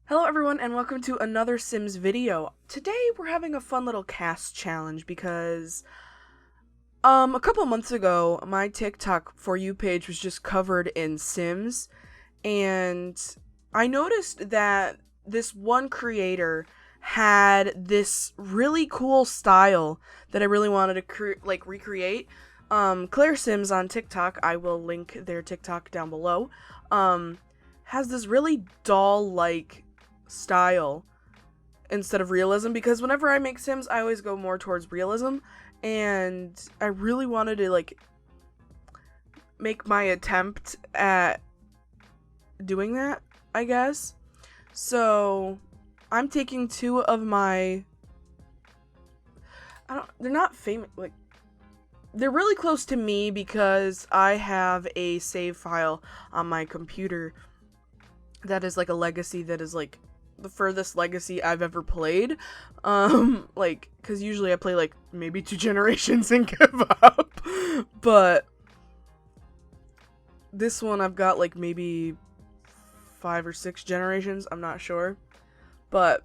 Hello everyone and welcome to another Sims video. Today we're having a fun little cast challenge because a couple months ago my TikTok For You page was just covered in Sims, and I noticed that this one creator had this really cool style that I really wanted to recreate. Claire Sims on TikTok, I will link their TikTok down below, has this really doll-like style instead of realism, because whenever I make Sims I always go more towards realism, and I really wanted to make my attempt at doing that, I guess. So I'm taking two of my they're not famous, they're really close to me because I have a save file on my computer that is like a legacy that is like the furthest legacy I've ever played. Because usually I play like maybe 2 generations and give up. But this one I've got like maybe 5 or 6 generations, I'm not sure. But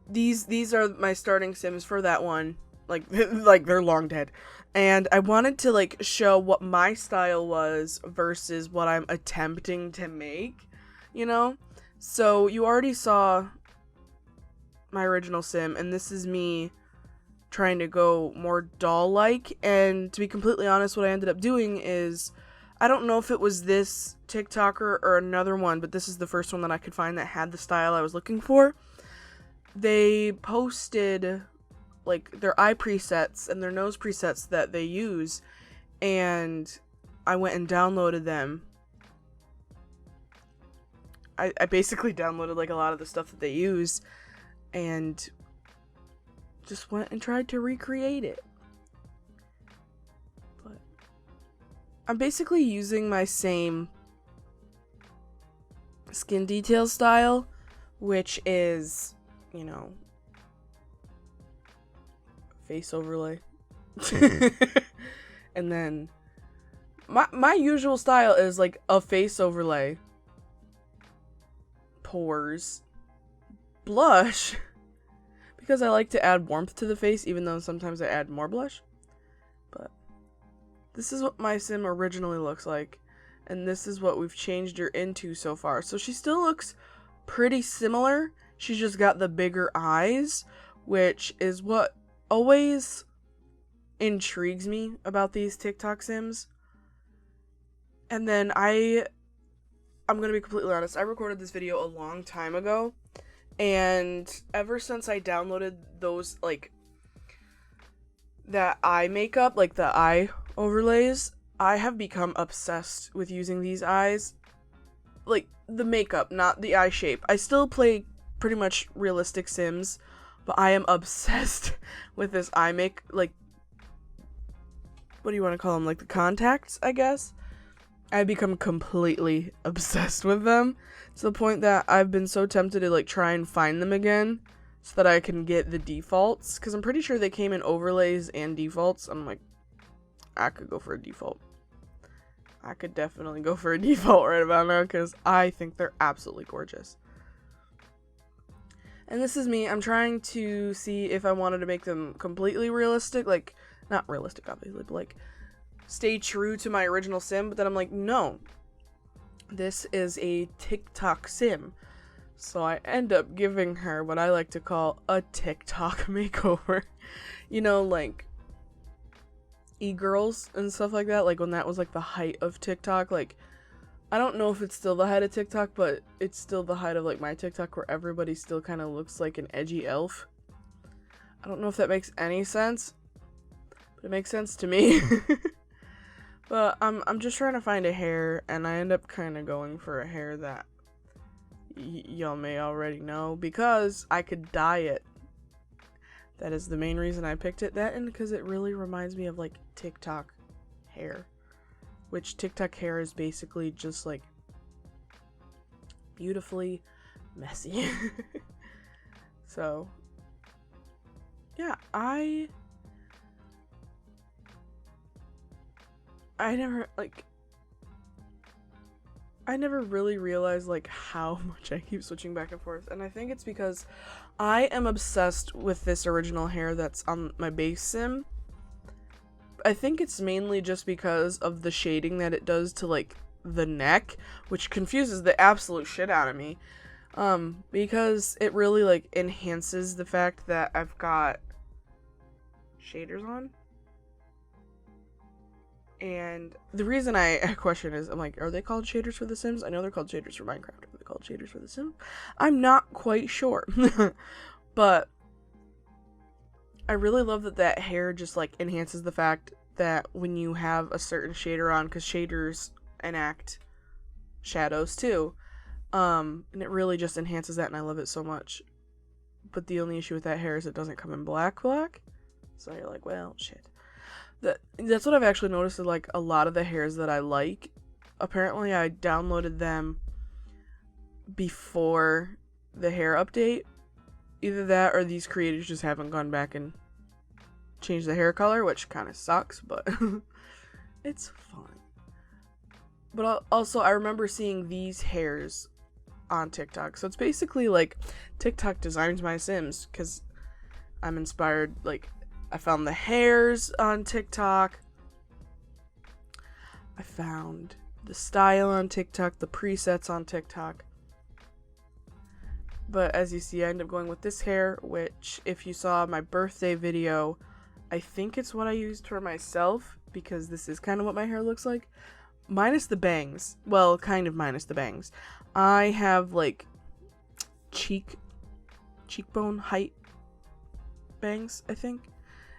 these are my starting Sims for that one. Like they're long dead. And I wanted to show what my style was versus what I'm attempting to make, you know? So you already saw my original Sim, and this is me trying to go more doll-like. And to be completely honest, what I ended up doing is, I don't know if it was this TikToker or another one, but this is the first one that I could find that had the style I was looking for. They posted like their eye presets and their nose presets that they use, and I went and downloaded them. I basically downloaded like a lot of the stuff that they use and just went and tried to recreate it. But I'm basically using my same skin detail style, which is, you know, face overlay. And then my usual style is like a face overlay, pores, blush, because I like to add warmth to the face, even though sometimes I add more blush. But this is what my Sim originally looks like, and this is what we've changed her into so far. So she still looks pretty similar, she's just got the bigger eyes, which is what always intrigues me about these TikTok Sims. And then I'm gonna be completely honest, I recorded this video a long time ago, and ever since I downloaded those, that eye makeup, like the eye overlays, I have become obsessed with using these eyes. Like, the makeup, not the eye shape. I still play pretty much realistic Sims, but I am obsessed with this eye what do you want to call them? Like the contacts, I guess? I've become completely obsessed with them, to the point that I've been so tempted to try and find them again so that I can get the defaults, because I'm pretty sure they came in overlays and defaults. I'm like, I could go for a default. I could definitely go for a default right about now, because I think they're absolutely gorgeous. And this is me. I'm trying to see if I wanted to make them completely realistic, not realistic obviously, but stay true to my original Sim, but then I'm like, no, this is a TikTok Sim. So I end up giving her what I like to call a TikTok makeover. You know, like e-girls and stuff like that, when that was the height of TikTok. I don't know if it's still the height of TikTok, but it's still the height of my TikTok, where everybody still kind of looks like an edgy elf. I don't know if that makes any sense, but it makes sense to me. But I'm just trying to find a hair, and I end up kind of going for a hair that y'all may already know, because I could dye it. That is the main reason I picked it. That, and because it really reminds me of TikTok hair, which TikTok hair is basically just beautifully messy. So yeah, I I never really realized like how much I keep switching back and forth, and I think it's because I am obsessed with this original hair that's on my base sim. I think it's mainly just because of the shading that it does to like the neck, which confuses the absolute shit out of me. Because it really like enhances the fact that I've got shaders on. And the reason I question is, I'm like, are they called shaders for The Sims? I know they're called shaders for Minecraft. Are they called shaders for The Sims? I'm not quite sure. But I really love that hair just, like, enhances the fact that when you have a certain shader on, because shaders enact shadows, too. And it really just enhances that, and I love it so much. But the only issue with that hair is it doesn't come in black. So you're like, well, shit. That's what I've actually noticed is, like, a lot of the hairs that I like. Apparently, I downloaded them before the hair update. Either that or these creators just haven't gone back and changed the hair color, which kind of sucks, but it's fun. But also, I remember seeing these hairs on TikTok. So it's basically like TikTok designs my Sims, because I'm inspired, like, I found the hairs on TikTok. I found the style on TikTok, the presets on TikTok. But as you see, I ended up going with this hair, which if you saw my birthday video, I think it's what I used for myself, because this is kind of what my hair looks like. Minus the bangs. Well, kind of minus the bangs. I have like cheekbone height bangs, I think,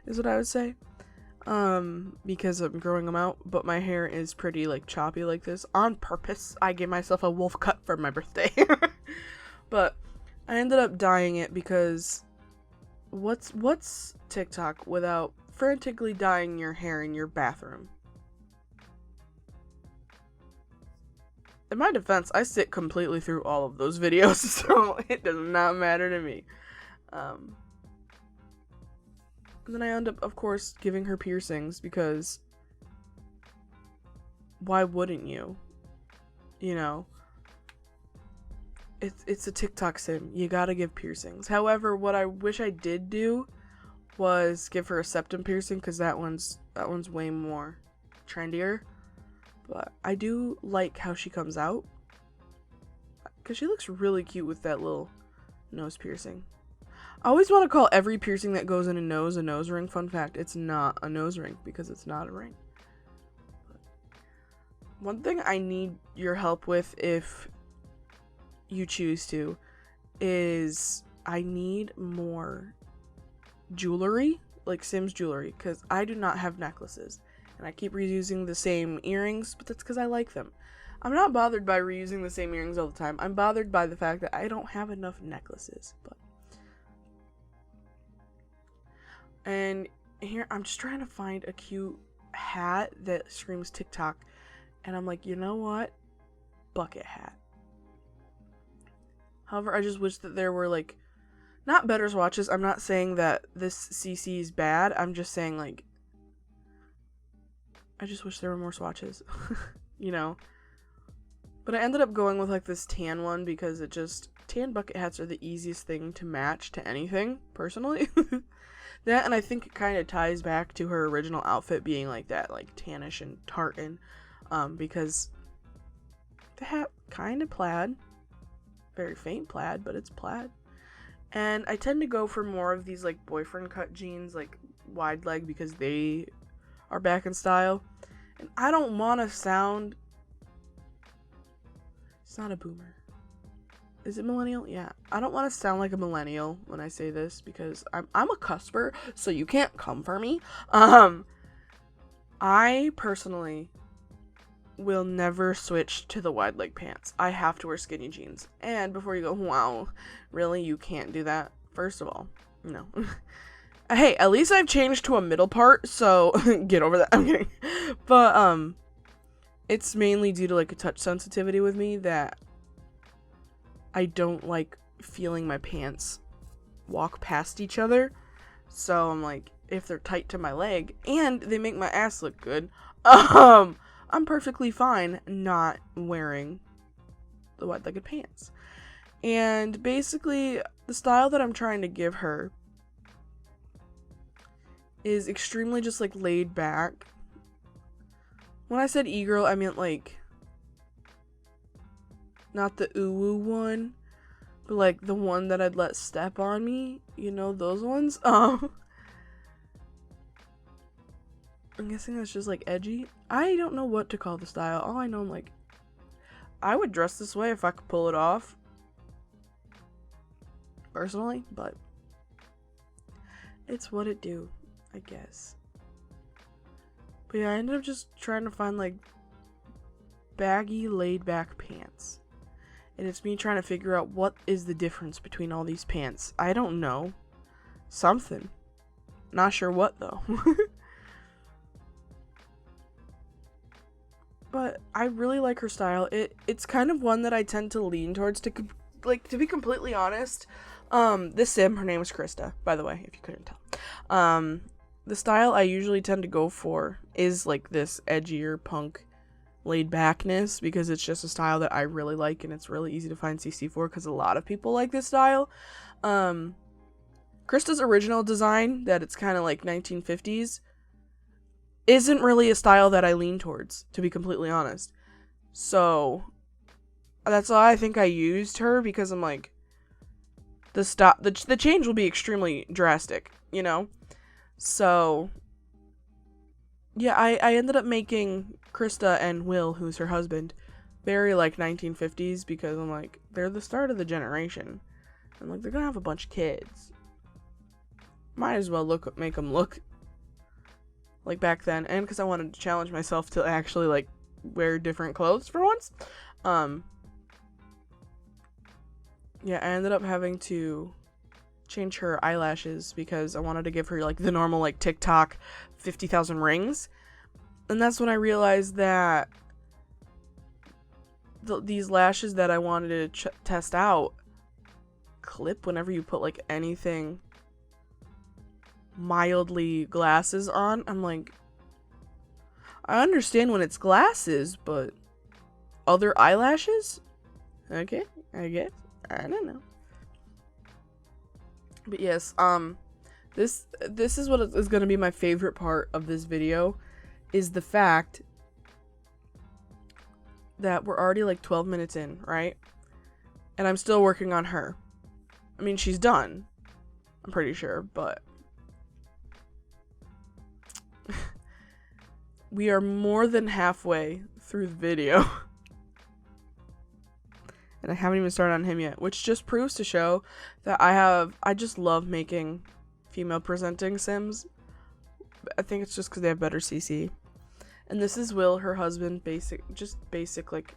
is what I would say. Because I'm growing them out, but my hair is pretty like choppy like this on purpose. I gave myself a wolf cut for my birthday. But I ended up dyeing it because what's TikTok without frantically dyeing your hair in your bathroom? In my defense, I sit completely through all of those videos, so it does not matter to me. And then I end up, of course, giving her piercings, because why wouldn't you? You know? It's a TikTok sim. You gotta give piercings. However, what I wish I did do was give her a septum piercing, because that one's way more trendier. But I do like how she comes out, because she looks really cute with that little nose piercing. I always want to call every piercing that goes in a nose ring. Fun fact, it's not a nose ring, because it's not a ring. But one thing I need your help with, if you choose to, is I need more jewelry, like Sims jewelry, because I do not have necklaces. And I keep reusing the same earrings, but that's because I like them. I'm not bothered by reusing the same earrings all the time. I'm bothered by the fact that I don't have enough necklaces. And here, I'm just trying to find a cute hat that screams TikTok. And I'm like, you know what? Bucket hat. However, I just wish that there were, like, not better swatches. I'm not saying that this CC is bad. I'm just saying, like, I just wish there were more swatches, you know? But I ended up going with, like, this tan one, because tan bucket hats are the easiest thing to match to anything, personally. That, and I think it kind of ties back to her original outfit being like that, like, tannish and tartan, because the hat kind of plaid. Very faint plaid, but it's plaid. And I tend to go for more of these, like, boyfriend cut jeans, like, wide leg, because they are back in style. And I don't want to sound... It's not a boomer. Is it millennial? Yeah. I don't want to sound like a millennial when I say this, because I'm a cusper, so you can't come for me. I personally will never switch to the wide leg pants. I have to wear skinny jeans. And before you go, wow, really? You can't do that? First of all, no. Hey, at least I've changed to a middle part, so get over that. I'm kidding. But, it's mainly due to, like, a touch sensitivity with me that I don't like feeling my pants walk past each other. So I'm like, if they're tight to my leg and they make my ass look good, I'm perfectly fine not wearing the wide-legged pants. And basically, the style that I'm trying to give her is extremely just, like, laid back. When I said e-girl, I meant, like, not the ooh-woo one, but, like, the one that I'd let step on me. You know, those ones? I'm guessing that's just, like, edgy. I don't know what to call the style. All I know, I'm like, I would dress this way if I could pull it off. Personally, but it's what it do, I guess. But yeah, I ended up just trying to find, like, baggy, laid-back pants. And it's me trying to figure out what is the difference between all these pants. I don't know. Something. Not sure what, though. But I really like her style. It's kind of one that I tend to lean towards, to be completely honest. This sim, her name is Krista, by the way, if you couldn't tell. The style I usually tend to go for is, like, this edgier punk laid backness, because it's just a style that I really like, and it's really easy to find CC for, because a lot of people like this style. Krista's original design, that it's kind of like 1950s, isn't really a style that I lean towards, to be completely honest. So that's why I think I used her, because I'm like, the change will be extremely drastic, you know? So yeah, I ended up making Krista and Will, who's her husband, very, like, 1950s, because I'm like, they're the start of the generation. I'm like, they're gonna have a bunch of kids. Might as well make them look like back then, and because I wanted to challenge myself to actually, like, wear different clothes for once. Yeah, I ended up having to change her eyelashes because I wanted to give her, like, the normal, like, TikTok 50,000 rings. And that's when I realized that these lashes that I wanted to test out clip whenever you put, like, anything mildly glasses on. I'm like, I understand when it's glasses, but other eyelashes? Okay, I guess. I don't know. But yes, this is what is going to be my favorite part of this video, is the fact that we're already, like, 12 minutes in, right? And I'm still working on her. I mean, she's done, I'm pretty sure, but we are more than halfway through the video. And I haven't even started on him yet, which just proves to show that I just love making female presenting sims. I think it's just because they have better CC. And this is Will, her husband, basic, like,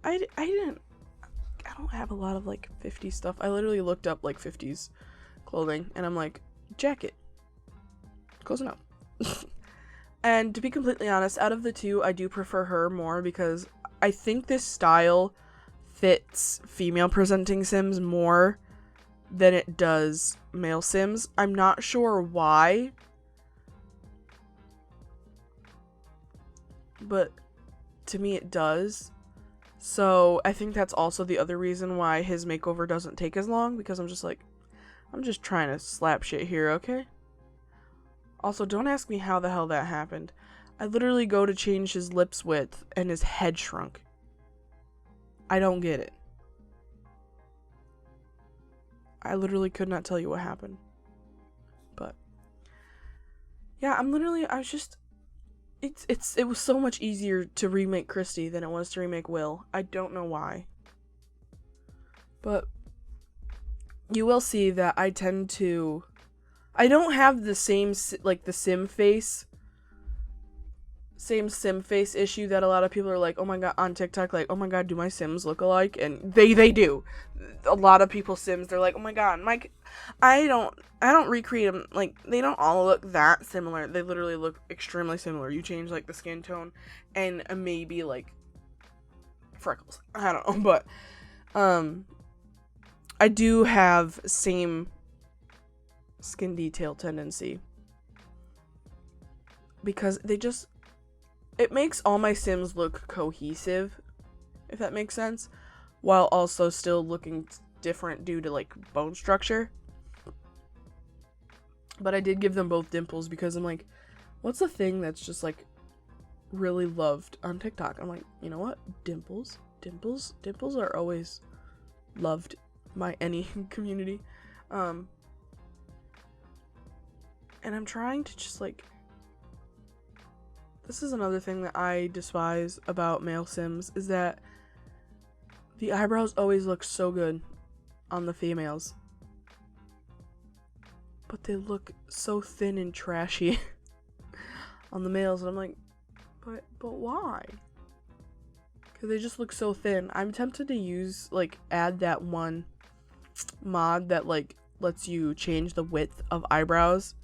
I don't have a lot of, like, 50s stuff. I literally looked up, like, 50s clothing, and I'm like, jacket. Close enough. And to be completely honest, out of the two, I do prefer her more, because I think this style fits female presenting sims more than it does male sims. I'm not sure why, but to me it does. So I think that's also the other reason why his makeover doesn't take as long, because I'm just like, I'm just trying to slap shit here, okay? Also, don't ask me how the hell that happened. I literally go to change his lips width and his head shrunk. I don't get it. I literally could not tell you what happened. But yeah, it was so much easier to remake Christy than it was to remake Will. I don't know why. But you will see that I don't have the same, like, the sim face issue that a lot of people are like, oh my god, on TikTok, like, oh my god, do my sims look alike? And they do. A lot of people's sims, they're like, oh my god, I don't recreate them, like, they don't all look that similar. They literally look extremely similar. You change, like, the skin tone and maybe, like, freckles. I don't know, but I do have same skin detail tendency, because it makes all my Sims look cohesive, if that makes sense, while also still looking different due to like bone structure. But I did give them both dimples because I'm like, what's the thing that's just like really loved on TikTok? I'm like, you know what? Dimples are always loved by any community. And I'm trying to just like, this is another thing that I despise about male Sims, is that the eyebrows always look so good on the females, but they look so thin and trashy on the males, and I'm like, but why? Because they just look so thin. I'm tempted to use, like, add that one mod that, like, lets you change the width of eyebrows,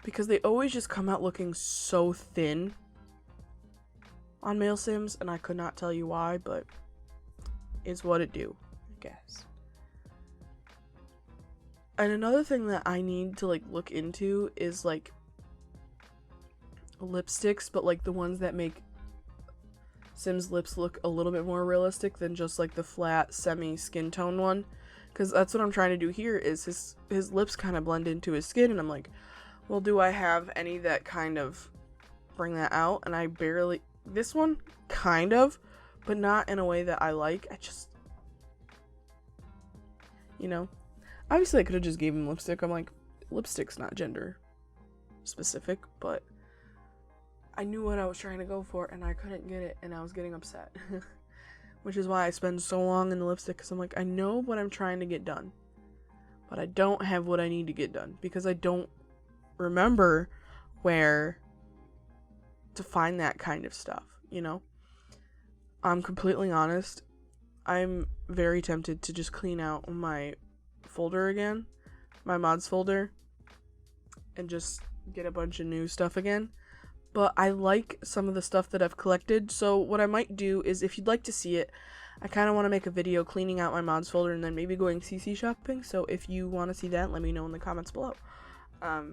because they always just come out looking so thin on male Sims, and I could not tell you why, but it's what it do, I guess. And another thing that I need to, like, look into is, like, lipsticks, but, like, the ones that make Sims lips look a little bit more realistic than just, like, the flat semi-skin tone one. Because that's what I'm trying to do here, is his lips kind of blend into his skin, and I'm like, well, do I have any that kind of bring that out? And I barely... This one, kind of, but not in a way that I like. I just... You know? Obviously, I could have just gave him lipstick. I'm like, lipstick's not gender specific, but I knew what I was trying to go for, and I couldn't get it, and I was getting upset. Which is why I spend so long in the lipstick, because I'm like, I know what I'm trying to get done, but I don't have what I need to get done, because I don't remember where to find that kind of stuff, you know? I'm completely honest. I'm very tempted to just clean out my folder again, my mods folder, and just get a bunch of new stuff again. But I like some of the stuff that I've collected, so what I might do is, if you'd like to see it, I kind of want to make a video cleaning out my mods folder and then maybe going CC shopping, so if you want to see that, let me know in the comments below. I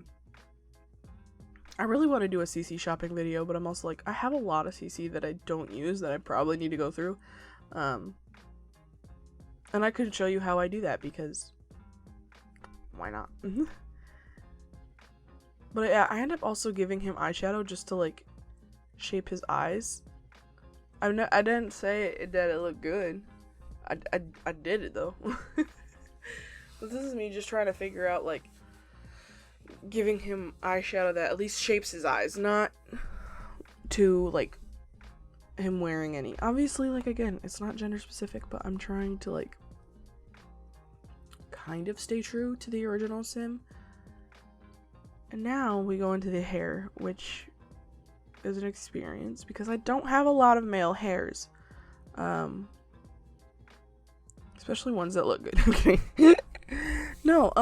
really want to do a CC shopping video, but I'm also like, I have a lot of CC that I don't use that I probably need to go through. And I could show you how I do that, because why not? But yeah, I end up also giving him eyeshadow just to, like, shape his eyes. I didn't say that it looked good. I did it, though. But this is me just trying to figure out, like, giving him eyeshadow that at least shapes his eyes, not to, like, him wearing any. Obviously, like, again, it's not gender specific, but I'm trying to, like, kind of stay true to the original Sim. And now we go into the hair, which is an experience, because I don't have a lot of male hairs. Especially ones that look good. Okay. No,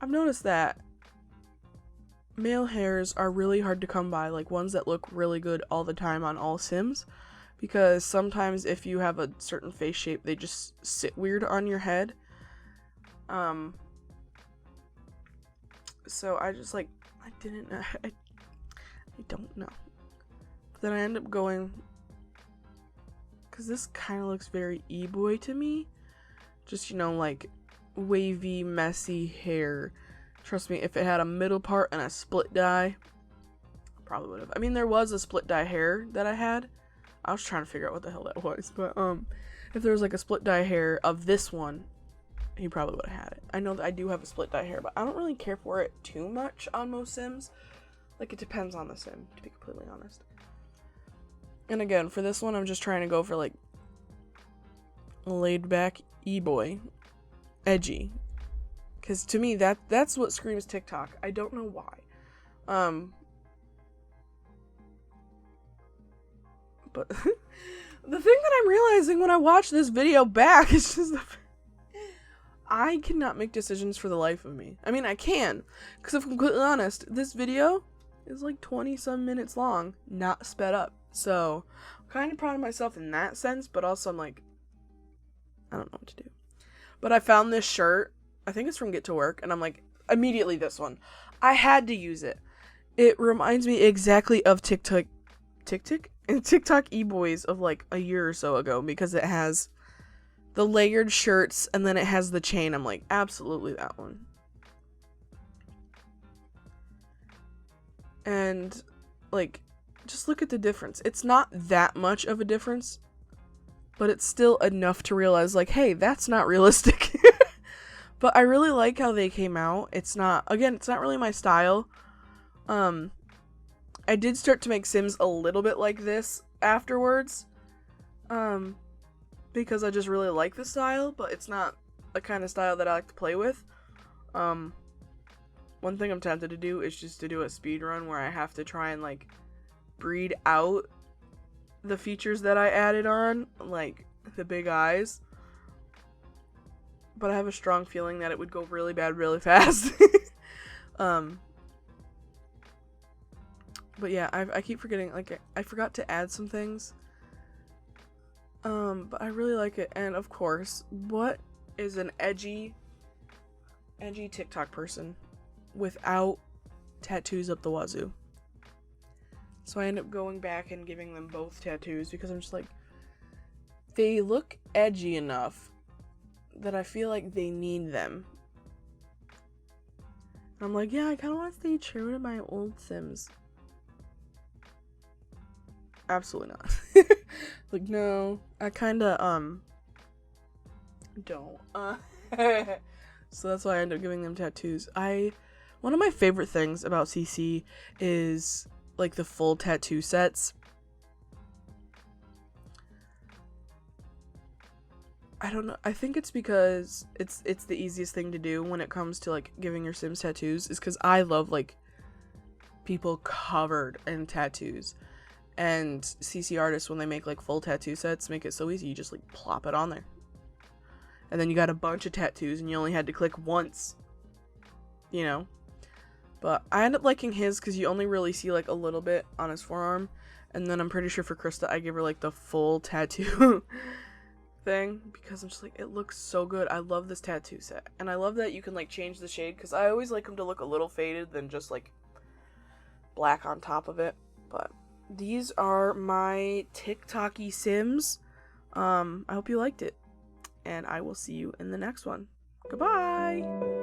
I've noticed that male hairs are really hard to come by, like ones that look really good all the time on all Sims, because sometimes if you have a certain face shape, they just sit weird on your head. So I just, like, I don't know. But then I end up going, because this kind of looks very e-boy to me. Just, you know, like, wavy, messy hair. Trust me, if it had a middle part and a split dye, I probably would have. I mean, there was a split dye hair that I had. I was trying to figure out what the hell that was. But, if there was, like, a split dye hair of this one, he probably would have had it. I know that I do have a split dye hair, but I don't really care for it too much on most Sims. Like, it depends on the Sim, to be completely honest. And again, for this one, I'm just trying to go for, like, laid back e-boy. Edgy. Because to me, that's what screams TikTok. I don't know why. But the thing that I'm realizing when I watch this video back is just I cannot make decisions for the life of me. I mean, I can, because if I'm completely honest, this video is like 20-some minutes long, not sped up. So, I'm kind of proud of myself in that sense, but also I'm like, I don't know what to do. But I found this shirt, I think it's from Get to Work, and I'm like, immediately this one. I had to use it. It reminds me exactly of TikTok e-boys of like a year or so ago, because it has the layered shirts and then it has the chain. I'm like, absolutely that one. And like, just look at the difference. It's not that much of a difference, but it's still enough to realize like, hey, that's not realistic. But I really like how they came out. It's not really my style. I did start to make Sims a little bit like this afterwards. Because I just really like the style, but it's not the kind of style that I like to play with. One thing I'm tempted to do is just to do a speed run where I have to try and like breed out the features that I added on, like the big eyes. But I have a strong feeling that it would go really bad really fast. But yeah, I keep forgetting, like, I forgot to add some things. But I really like it. And of course, what is an edgy TikTok person without tattoos up the wazoo? So I end up going back and giving them both tattoos because I'm just like, they look edgy enough that I feel like they need them. And I'm like, yeah, I kind of want to stay true to my old Sims. Absolutely not. Like, no, I kind of, don't. So that's why I end up giving them tattoos. One of my favorite things about CC is, like, the full tattoo sets. I don't know. I think it's because it's the easiest thing to do when it comes to, like, giving your Sims tattoos, is because I love, like, people covered in tattoos. And CC artists, when they make like full tattoo sets, make it so easy. You just like plop it on there. And then you got a bunch of tattoos and you only had to click once. You know? But I end up liking his because you only really see like a little bit on his forearm. And then I'm pretty sure for Krista, I give her like the full tattoo thing. Because I'm just like, it looks so good. I love this tattoo set. And I love that you can like change the shade. Because I always like them to look a little faded than just like black on top of it. But these are my TikTok-y Sims. I hope you liked it. And I will see you in the next one. Goodbye!